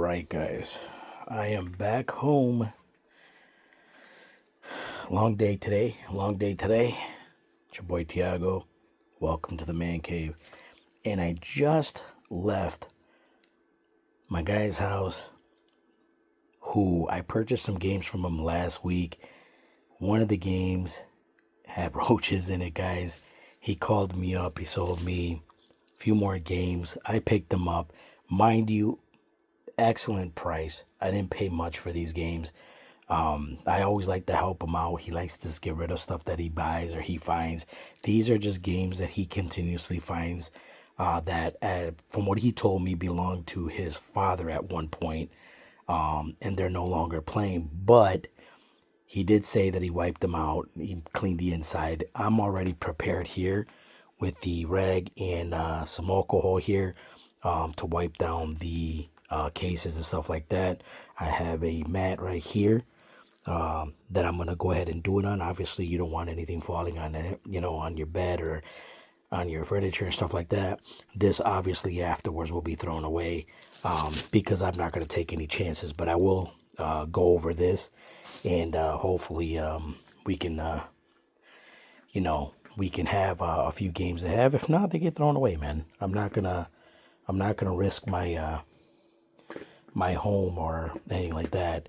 right, guys. I am back home. Long day today. It's your boy Tiago. Welcome to the Man Cave. And I just left my guy's house, who I purchased some games from him last week. One of the games had roaches in it, guys. He called me up. He sold me a few more games. I picked them up. Mind you, excellent price. I didn't pay much for these games. I always like to help him out. He likes to just get rid of stuff that he buys or he finds. These are just games that he continuously finds that, from what he told me, belonged to his father at one point, and they're no longer playing. But he did say that he wiped them out. He cleaned the inside. I'm already prepared here with the rag and some alcohol here to wipe down the cases and stuff like that. I have a mat right here that I'm gonna go ahead and do it on. Obviously, you don't want anything falling on it, on your bed or on your furniture and stuff like that. This obviously afterwards will be thrown away because I'm not gonna take any chances. But I will go over this, and hopefully we can, we can have a few games to have. If not, they get thrown away, man. I'm not gonna risk my home or anything like that.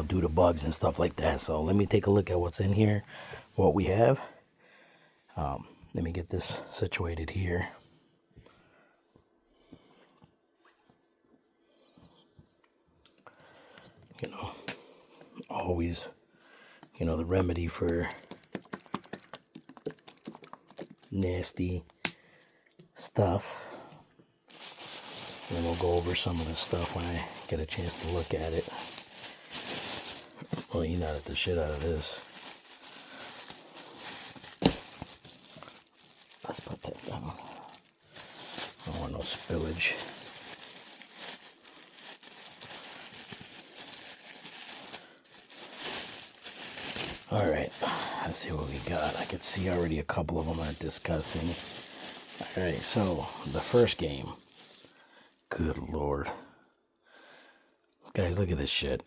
Due to bugs and stuff like that. So let me take a look at what's in here, what we have. Let me get this situated here. Always, the remedy for nasty stuff. And then we'll go over some of the stuff when I get a chance to look at it. Well, you know the shit out of this. Let's put that down. I don't want no spillage. All right, let's see what we got. I can see already a couple of them are disgusting. All right, so the first game. Good Lord. Guys, look at this shit.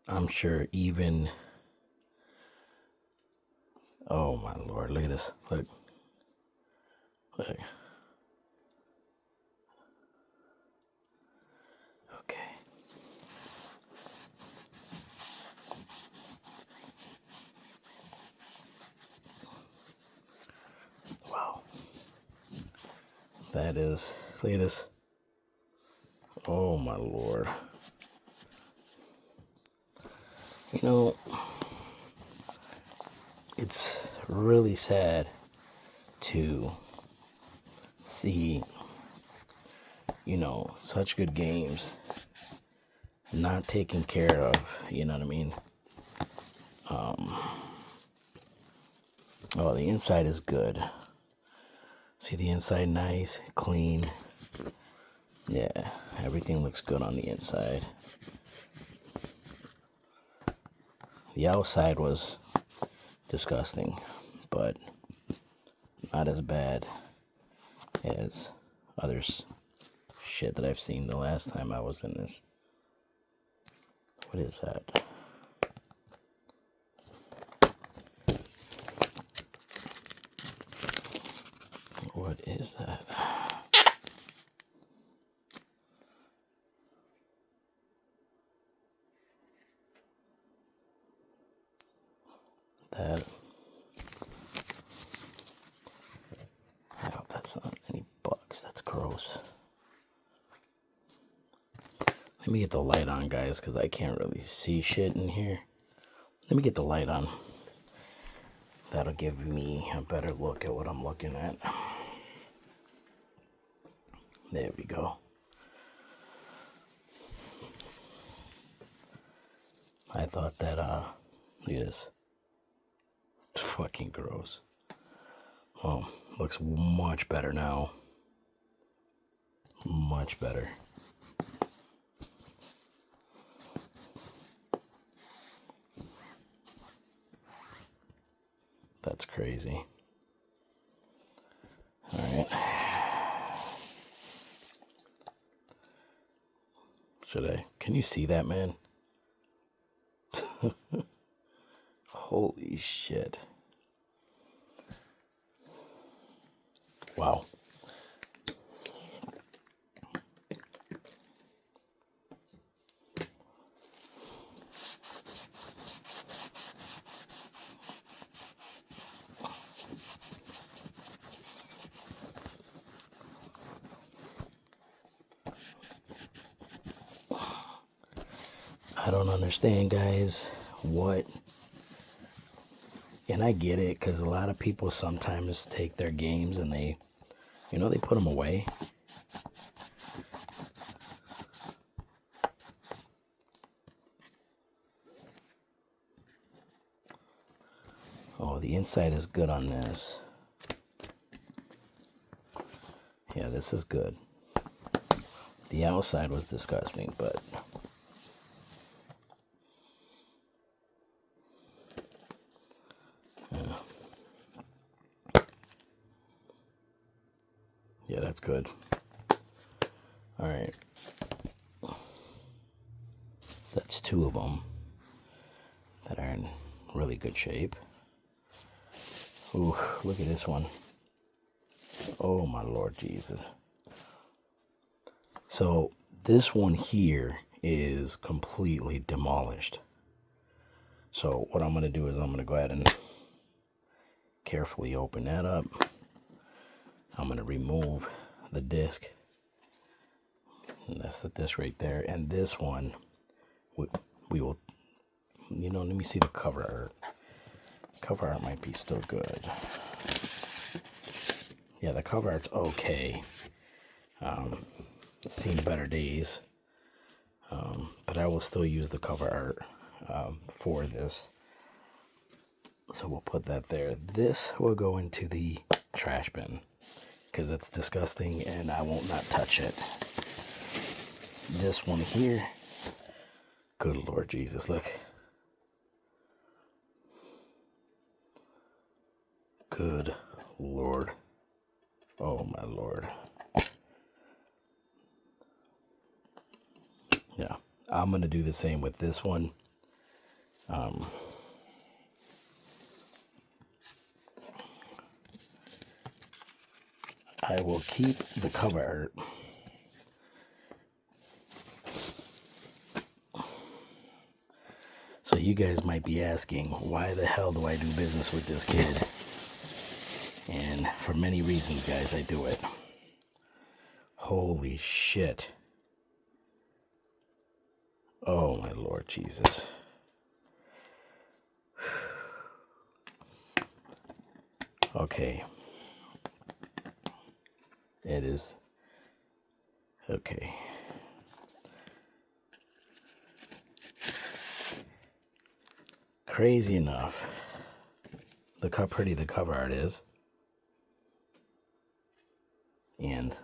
I'm sure even... Oh my Lord, look at this. Look. Okay. Wow. That is... Look at this. Oh my Lord. It's really sad to see, such good games not taken care of, you know what I mean? Oh, the inside is good. See the inside nice, clean. Yeah, everything looks good on the inside. The outside was disgusting, but not as bad as others shit that I've seen the last time I was in this. What is that? What is that? That... I hope that's not any bugs. That's gross. Let me get the light on, guys, because I can't really see shit in here. Let me get the light on. That'll give me a better look at what I'm looking at. There we go. I thought that, look at this. Fucking gross. Oh, looks much better now. Much better. That's crazy. All right. Can you see that, man? Holy shit. Wow. I don't understand, guys, what, and I get it, because a lot of people sometimes take their games and they put them away. Oh, the inside is good on this. Yeah, this is good. The outside was disgusting, but yeah, that's good. All right. That's two of them that are in really good shape. Ooh, look at this one. Oh, my Lord Jesus. So this one here is completely demolished. So what I'm going to do is I'm going to go ahead and carefully open that up. I'm going to remove the disc. And that's the disc right there. And this one, we will, let me see the cover art. Cover art might be still good. Yeah, the cover art's okay. It's seen better days. But I will still use the cover art for this. So we'll put that there. This will go into the trash bin because it's disgusting and I won't not touch it. This one here, good Lord Jesus, look. Good Lord. Oh my Lord. Yeah, I'm going to do the same with this one. I will keep the cover art. So you guys might be asking, why the hell do I do business with this kid? And for many reasons, guys, I do it. Holy shit. Oh my Lord Jesus. Okay. It is. Okay. Crazy enough. Look how pretty the cover art is. And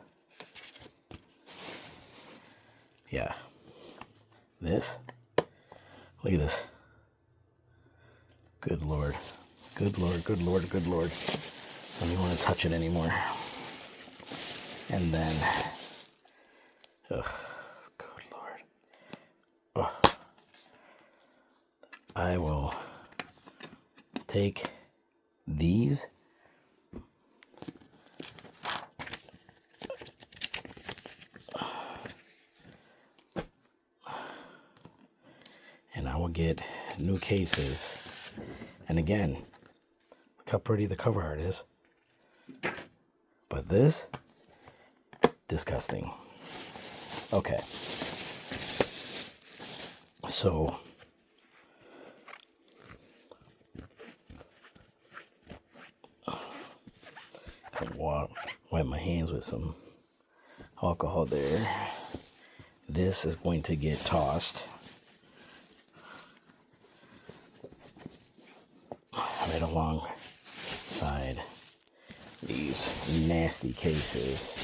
yeah. This. Look at this. Good Lord. Good Lord, good Lord, good Lord. I don't even want to touch it anymore. And then, oh, good Lord. Oh, I will take these and I will get new cases. And again, look how pretty the cover art is. But this, disgusting. Okay. So, wipe my hands with some alcohol there. This is going to get tossed right alongside these nasty cases.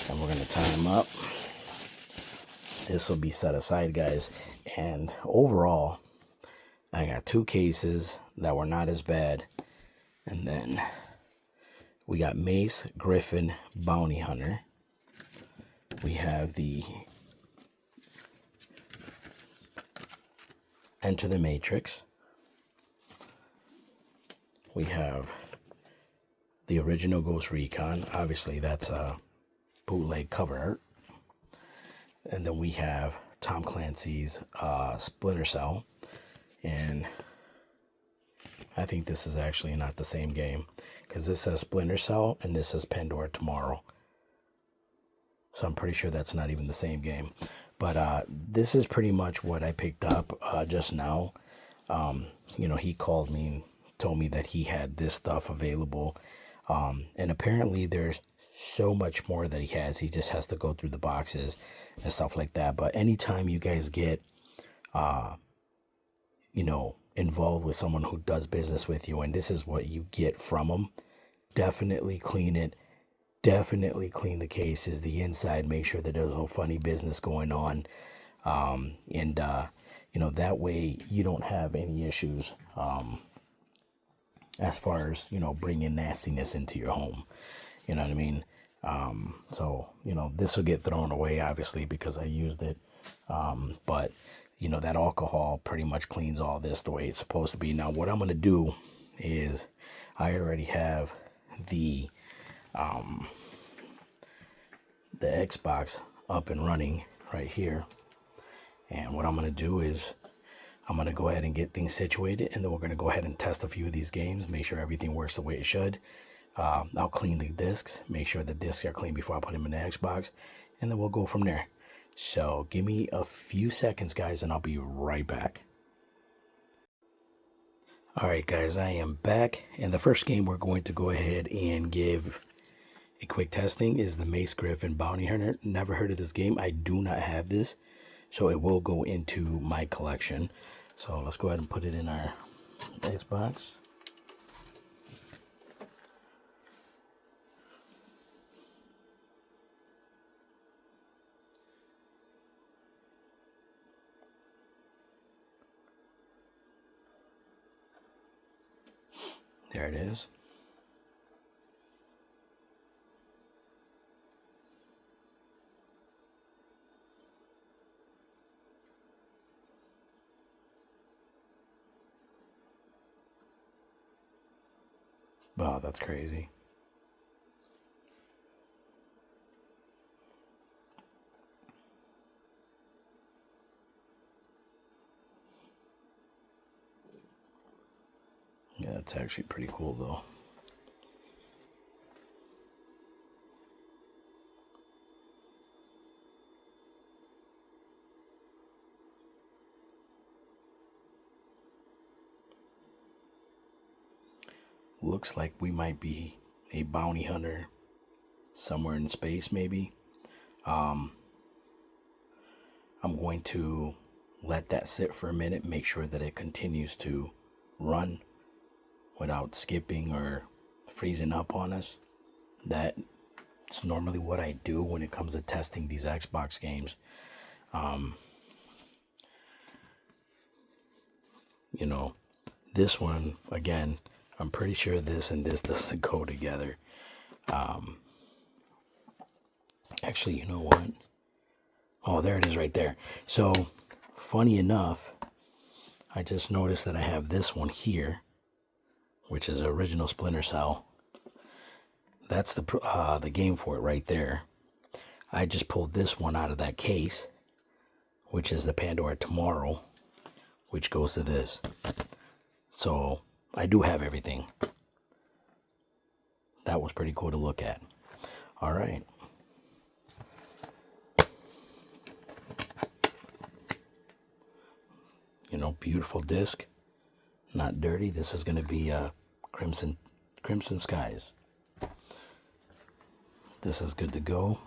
And we're going to tie them up. This will be set aside, guys. And overall, I got two cases that were not as bad. And then we got Mace Griffin Bounty Hunter. We have the Enter the Matrix. We have the original Ghost Recon. Obviously, that's a bootleg cover art. And then we have Tom Clancy's Splinter Cell. And I think this is actually not the same game, because this says Splinter Cell and this says Pandora Tomorrow. So I'm pretty sure that's not even the same game. But this is pretty much what I picked up just now. You know, he called me and told me that he had this stuff available. And apparently there's so much more that he has. He just has to go through the boxes and stuff like that. But anytime you guys get, you know, involved with someone who does business with you, and this is what you get from them, definitely clean it. Definitely clean the cases, the inside, make sure that there's no funny business going on. You know, that way you don't have any issues as far as, you know, bringing nastiness into your home. You know what I mean? So, you know, this will get thrown away, obviously, because I used it. But, you know, that alcohol pretty much cleans all this the way it's supposed to be. Now, what I'm going to do is I already have the Xbox up and running right here. And what I'm going to do is I'm going to go ahead and get things situated, and then we're going to go ahead and test a few of these games, make sure everything works the way it should. I'll clean the discs, make sure the discs are clean before I put them in the Xbox, and then we'll go from there. So give me a few seconds, guys, and I'll be right back. All right, guys, I am back, and the first game we're going to go ahead and give a quick testing is the Mace Griffin Bounty Hunter. Never heard of this game. I do not have this, so it will go into my collection. So let's go ahead and put it in our Xbox. There it is. Wow, that's crazy. Yeah, it's actually pretty cool, though. Looks like we might be a bounty hunter somewhere in space, maybe. I'm going to let that sit for a minute, make sure that it continues to run without skipping or freezing up on us. That's normally what I do when it comes to testing these Xbox games. You know, this one, again, I'm pretty sure this and this doesn't go together. Actually, you know what? Oh, there it is right there. So, funny enough, I just noticed that I have this one here, which is original Splinter Cell. That's the game for it right there. I just pulled this one out of that case, which is the Pandora Tomorrow, which goes to this. So I do have everything. That was pretty cool to look at. All right. You know, beautiful disc, not dirty. This is going to be Crimson Skies. This is good to go.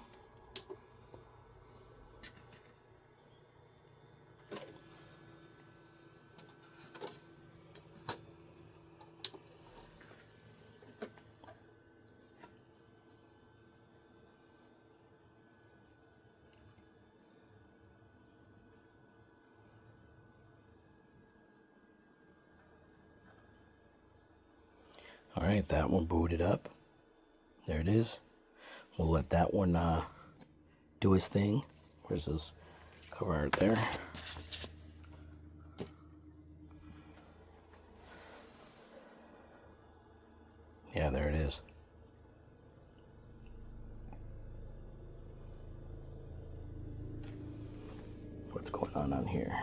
All right, that one booted up. There it is. We'll let that one do his thing. Where's this cover art there? Yeah, there it is. What's going on here?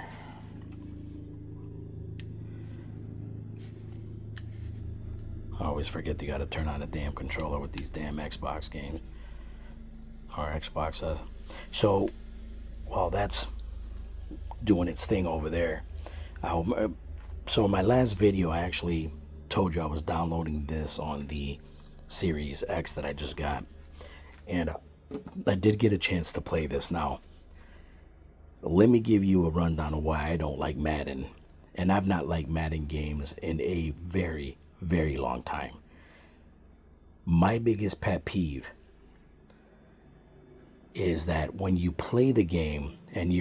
I always forget you gotta turn on the damn controller with these damn Xbox games. Or Xbox. So, while that's doing its thing over there, so in my last video, I actually told you I was downloading this on the Series X that I just got. And I did get a chance to play this. Now, let me give you a rundown of why I don't like Madden. And I've not liked Madden games in a very, very long time. My biggest pet peeve is that when you play the game and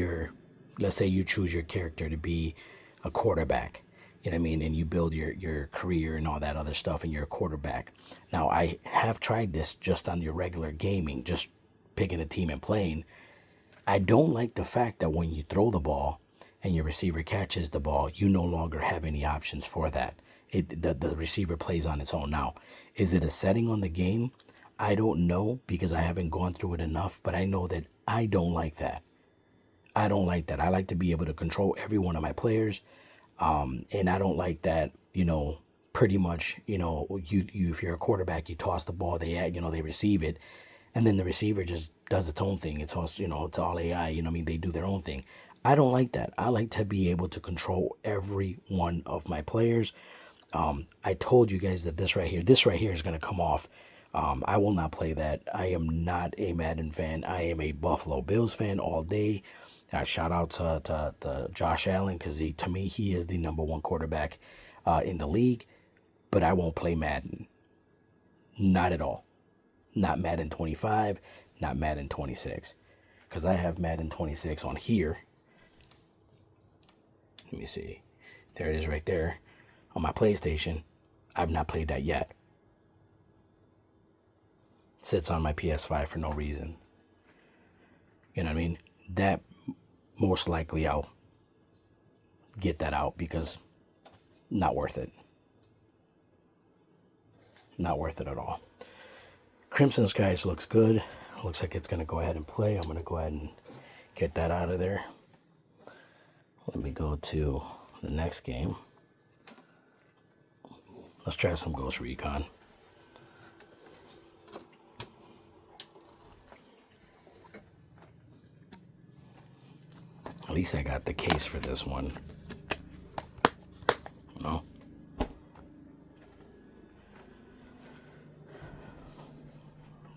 let's say you choose your character to be a quarterback, you know what I mean, and you build your career and all that other stuff, and you're a quarterback. Now, I have tried this just on your regular gaming, just picking a team and playing. I don't like the fact that when you throw the ball and your receiver catches the ball, you no longer have any options for that. The receiver plays on its own. Now, is it a setting on the game? I don't know, because I haven't gone through it enough, but I know that I don't like that. I don't like that. I like to be able to control every one of my players. And I don't like that, pretty much, you if you're a quarterback, you toss the ball, they receive it, and then the receiver just does its own thing. It's all, it's all AI, they do their own thing. I don't like that. I like to be able to control every one of my players. I told you guys that this right here is going to come off. I will not play that. I am not a Madden fan. I am a Buffalo Bills fan all day. Shout out to Josh Allen, because to me, he is the #1 quarterback in the league. But I won't play Madden. Not at all. Not Madden 25, not Madden 26. Because I have Madden 26 on here. Let me see. There it is right there on my PlayStation. I've not played that yet. It sits on my PS5 for no reason. You know what I mean? That most likely I'll get that out, because not worth it. Not worth it at all. Crimson Skies looks good. Looks like it's going to go ahead and play. I'm going to go ahead and get that out of there. Let me go to the next game. Let's try some Ghost Recon. At least I got the case for this one.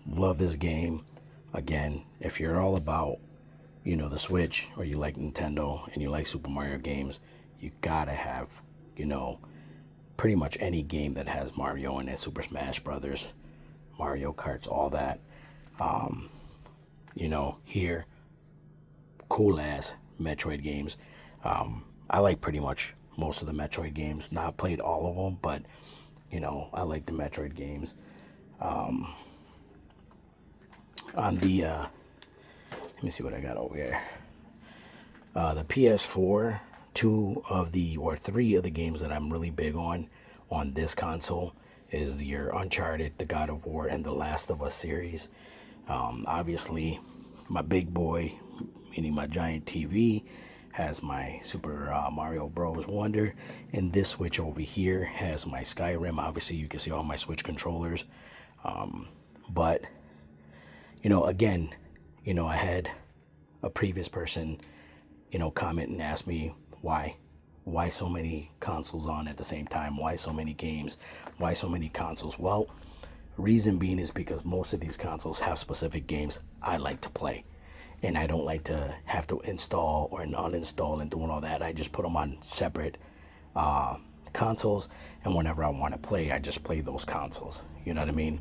Love this game. Again, if you're all about, the Switch, or you like Nintendo and you like Super Mario games, you gotta have, pretty much any game that has Mario in it. Super Smash Brothers, Mario Karts, all that. Here, cool ass Metroid games. I like pretty much most of the Metroid games. Not played all of them, but I like the Metroid games. On the let me see what I got over here. The PS4, 3 of the games that I'm really big on this console is your Uncharted, the God of War, and the Last of Us series. Obviously, my big boy, meaning my giant TV, has my Super Mario Bros. Wonder, and this Switch over here has my Skyrim. Obviously, you can see all my Switch controllers. But, again, I had a previous person, comment and ask me why so many consoles on at the same time? Why so many games? Why so many consoles? Well, reason being is because most of these consoles have specific games I like to play. And I don't like to have to install or uninstall and doing all that. I just put them on separate consoles, and whenever I want to play, I just play those consoles. You know what I mean?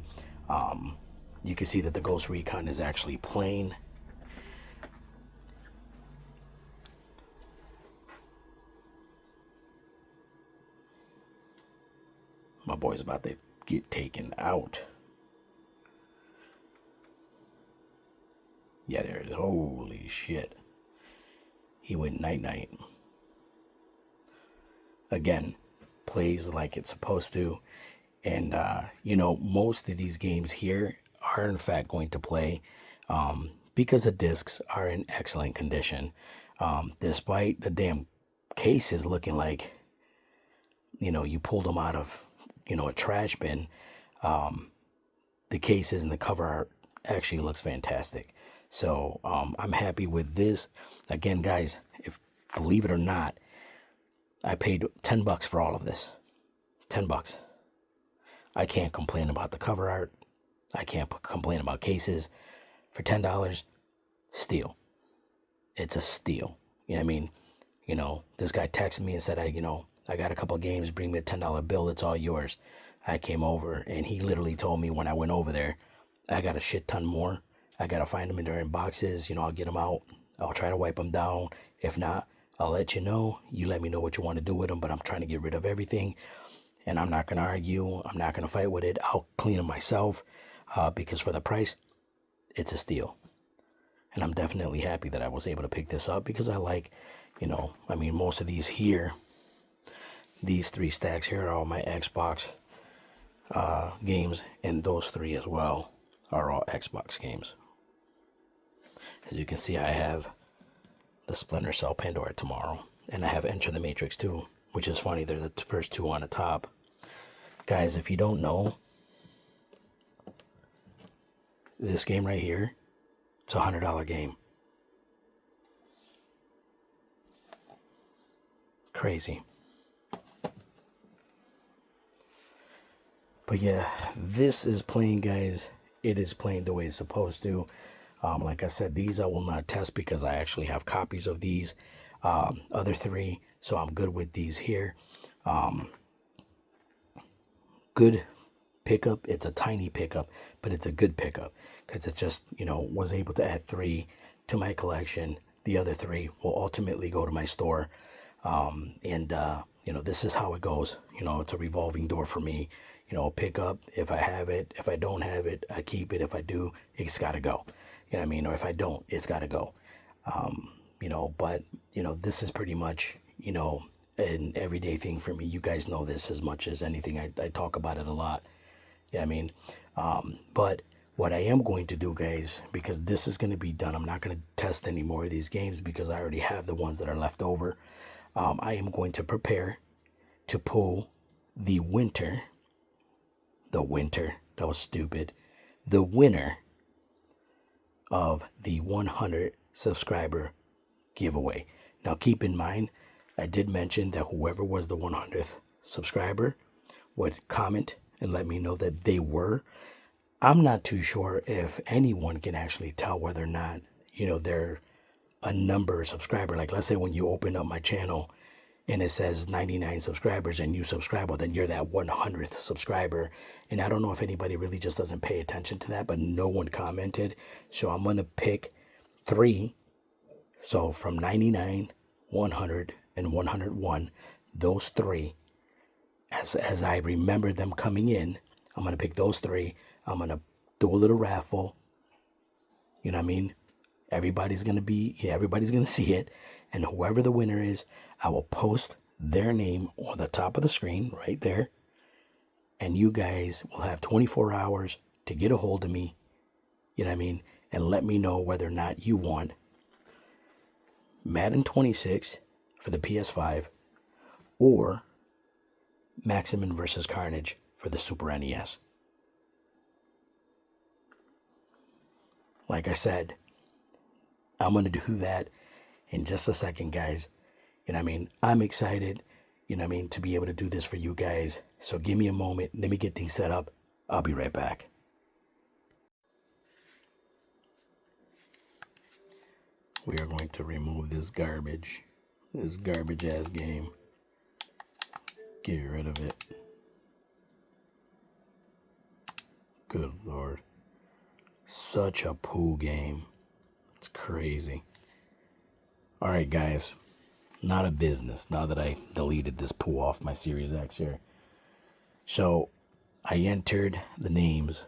You can see that the Ghost Recon is actually playing. My boy's about to get taken out. Yeah, there it is. Holy shit. He went night-night. Again, plays like it's supposed to. And, most of these games here are in fact going to play because the discs are in excellent condition. Despite the damn cases looking like, you pulled them out of, a trash bin, the cases and the cover art actually looks fantastic. So I'm happy with this. Again, guys, if believe it or not, I paid $10 for all of this. $10. I can't complain about the cover art. I can't complain about cases. For $10, steal. It's a steal. You know what I mean? This guy texted me and said, I got a couple of games. Bring me a $10 bill. It's all yours. I came over and he literally told me when I went over there, I got a shit ton more. I got to find them in their boxes. I'll get them out. I'll try to wipe them down. If not, I'll let you know. You let me know what you want to do with them, but I'm trying to get rid of everything. And I'm not going to argue. I'm not going to fight with it. I'll clean them myself because for the price, it's a steal. And I'm definitely happy that I was able to pick this up because I like, most of these here, these 3 stacks here are all my Xbox games, and those 3 as well are all Xbox games. As you can see, I have the Splinter Cell Pandora Tomorrow, and I have Enter the Matrix 2, which is funny. They're the first 2 on the top. Guys, if you don't know, this game right here, it's a $100 game. Crazy. But yeah, this is playing, guys. It is playing the way it's supposed to. Like I said, these I will not test because I actually have copies of these other 3. So I'm good with these here. Good pickup. It's a tiny pickup, but it's a good pickup because it's just, was able to add 3 to my collection. The other 3 will ultimately go to my store. This is how it goes. It's a revolving door for me. Pick up if I have it. If I don't have it, I keep it. If I do, it's got to go. You know what I mean? Or if I don't, it's got to go. But this is pretty much, an everyday thing for me. You guys know this as much as anything. I talk about it a lot. You know what I mean? But what I am going to do, guys, because this is going to be done, I'm not going to test any more of these games because I already have the ones that are left over. I am going to prepare to pull the winner, that was stupid, the winner of the 100 subscriber giveaway. Now keep in mind, I did mention that whoever was the 100th subscriber would comment and let me know that they were. I'm not too sure if anyone can actually tell whether or not, they're a number subscriber. Like, let's say when you open up my channel and it says 99 subscribers and you subscribe, well, then you're that 100th subscriber. And I don't know if anybody really just doesn't pay attention to that, but no one commented. So I'm going to pick 3. So from 99, 100, and 101, those 3, as I remember them coming in, I'm going to pick those 3. I'm going to do a little raffle. You know what I mean? Everybody's going to see it. And whoever the winner is, I will post their name on the top of the screen right there. And you guys will have 24 hours to get a hold of me. You know what I mean? And let me know whether or not you want Madden 26 for the PS5 or Maximin vs. Carnage for the Super NES. Like I said, I'm going to do that in just a second, guys. You know what I mean? I'm excited, to be able to do this for you guys. So give me a moment. Let me get things set up. I'll be right back. We are going to remove this garbage ass game. Get rid of it. Good Lord. Such a poo game. It's crazy. All right, guys. Not a business now that I deleted this poo off my Series X here. So I entered the names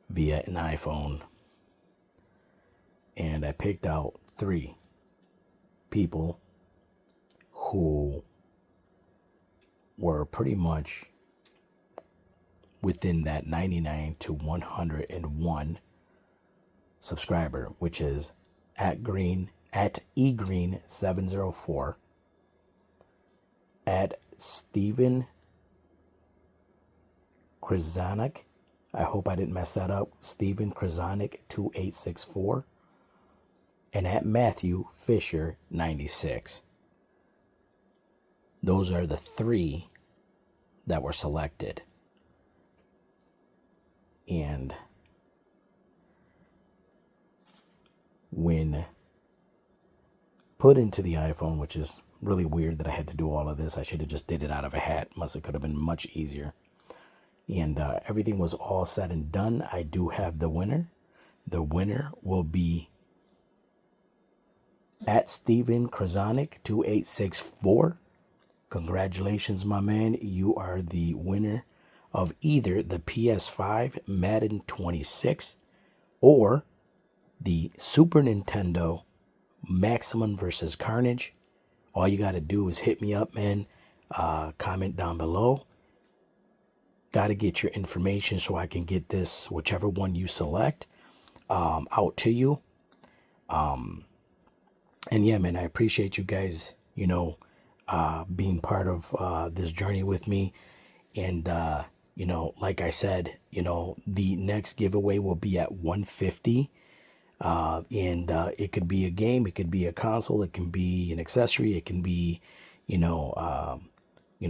via an iPhone and I picked out 3 people who were pretty much within that 99 to 101 subscriber, which is at egreen704, at Steven Krasanik. I hope I didn't mess that up. Steven Krasanik 2864, and at Matthew Fisher 96. Those are the 3 that were selected. And when put into the iPhone, which is really weird that I had to do all of this. I should have just did it out of a hat. Could have been much easier. And everything was all said and done. I do have the winner. The winner will be at Steven Krasanik 2864. Congratulations, my man. You are the winner of either the PS5 Madden 26 or the Super Nintendo Maximum vs. Carnage. All you got to do is hit me up, man. Comment down below. Got to get your information so I can get this, whichever one you select, out to you. And yeah, man, I appreciate you guys, being part of this journey with me. And, like I said, the next giveaway will be at 150. And it could be a game, it could be a console, it can be an accessory, it can be,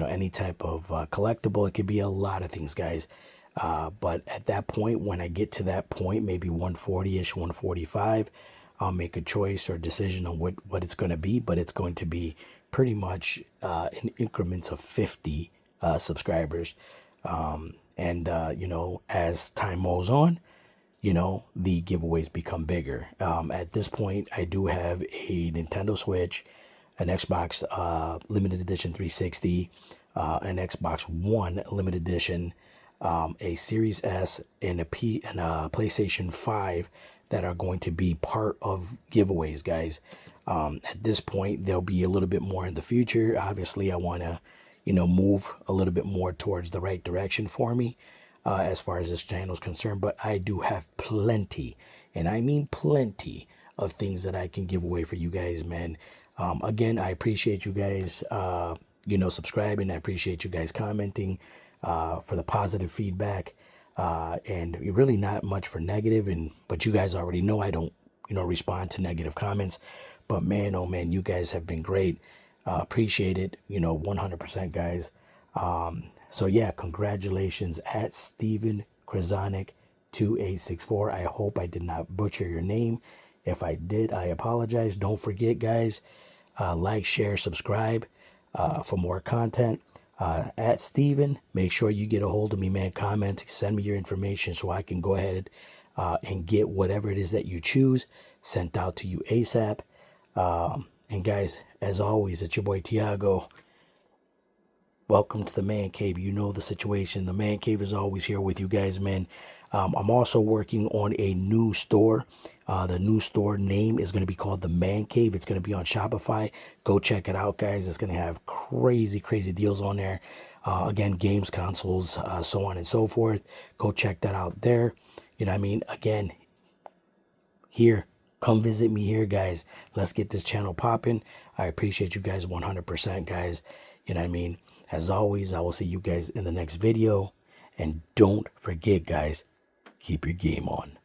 any type of collectible. It could be a lot of things, guys. But at that point, when I get to that point, maybe 140-ish, 145, I'll make a choice or decision on what it's going to be. But it's going to be pretty much in increments of 50 subscribers. As time rolls on, the giveaways become bigger. At this point, I do have a Nintendo Switch, an Xbox limited edition 360, an Xbox One limited edition, a Series S, and a PlayStation 5 that are going to be part of giveaways, guys. At this point, there'll be a little bit more in the future. Obviously, I want to, move a little bit more towards the right direction for me. As far as this channel is concerned, but I do have plenty, and I mean plenty, of things that I can give away for you guys, man. Again, I appreciate you guys, subscribing. I appreciate you guys commenting, for the positive feedback, and really not much for negative. But you guys already know I don't, respond to negative comments. But man, oh man, you guys have been great. Appreciate it, 100%, guys. So yeah, congratulations at Steven Krasanik 2864. I hope I did not butcher your name. If I did, I apologize. Don't forget, guys, like, share, subscribe for more content. At Steven, make sure you get a hold of me, man. Comment, send me your information so I can go ahead and get whatever it is that you choose sent out to you ASAP. And guys, as always, it's your boy Tiago. Welcome to the Man Cave. You know the situation. The Man Cave is always here with you guys, man. I'm also working on a new store. The new store name is going to be called the Man Cave. It's going to be on Shopify. Go check it out, guys. It's going to have crazy, crazy deals on there. Again, games, consoles, so on and so forth. Go check that out there. Again, here. Come visit me here, guys. Let's get this channel popping. I appreciate you guys 100%, guys. As always, I will see you guys in the next video. And don't forget, guys, keep your game on.